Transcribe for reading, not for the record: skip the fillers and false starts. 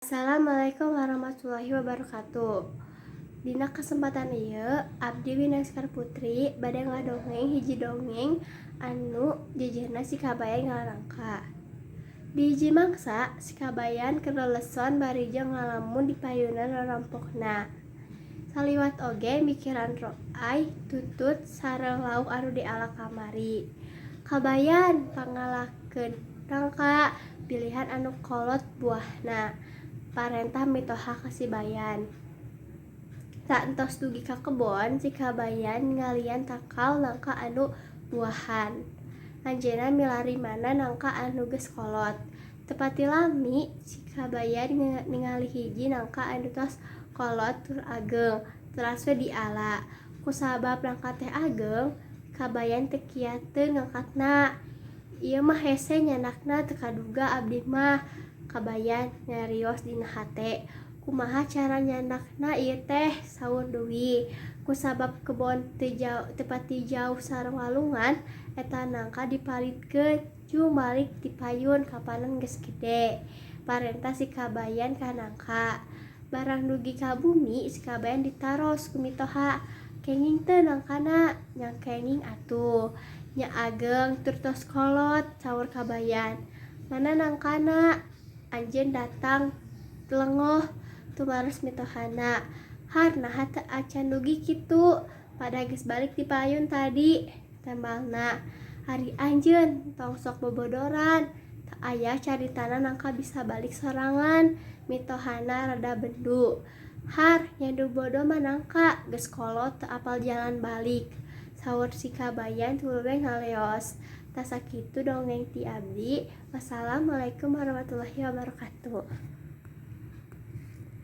Assalamualaikum warahmatullahi wabarakatuh. Dina kesempatan ieu abdi Winangskar Putri bade ngadongeng hiji dongeng anu jejerna si kabayan ngalarangka. Di hiji mangsa si kabayan keur leleson barija ngalamun di payunan rorompokna. Saliwat oge mikiran roay tutut sareng lauk anu diala kamari. Kabayan pangalakeun rangka pilihan anu kolot buahna. Parentah mitoha ka si bayan. Saentos dugi ka kebon, si kabayan ngalian takal nangka anu buahan. Anjeunna milari mana nangka anu geus kolot. Teu pati lami si kabayan ningali hiji nangka anu tos kolot tur ageung, teras we diala. Kusabab nangka teh ageung, kabayan teu kiat teu ngangkatna. Ieu mah hese nyanakna teu kaduga abdi mah. Kabayan nyarios dina hate, kumaha cara nyanakna ieu teh saur Dewi. Kusabab kebon teu pati jauh sareng walungan, eta nangka dipalitkeun jung balik ti payun kapanen geus gede. Parentah si kabayan ka nangka. Barang dugi ka bumi si kabayan ditaros ku mitoha. Kenging teu nangkana, nya kenging atuh. Nya ageung tur tos kolot saur kabayan. Mana nangkana? Anjeun datang telengoh tumaros mitohana. Har naha teu acan dugi kitu, pada geus balik ti payun tadi, tembalna. Ari anjeun tong sok bobodoran, teu aya caritana nangka bisa balik sorangan, mitohana rada bendu. Har nyandu bodo mah nangka geus kolot teu apal jalan balik, saur si kabayan tuluy we ngaleos. Tah sakitu dongeng ti abdi. Wassalamualaikum warahmatullahi wabarakatuh.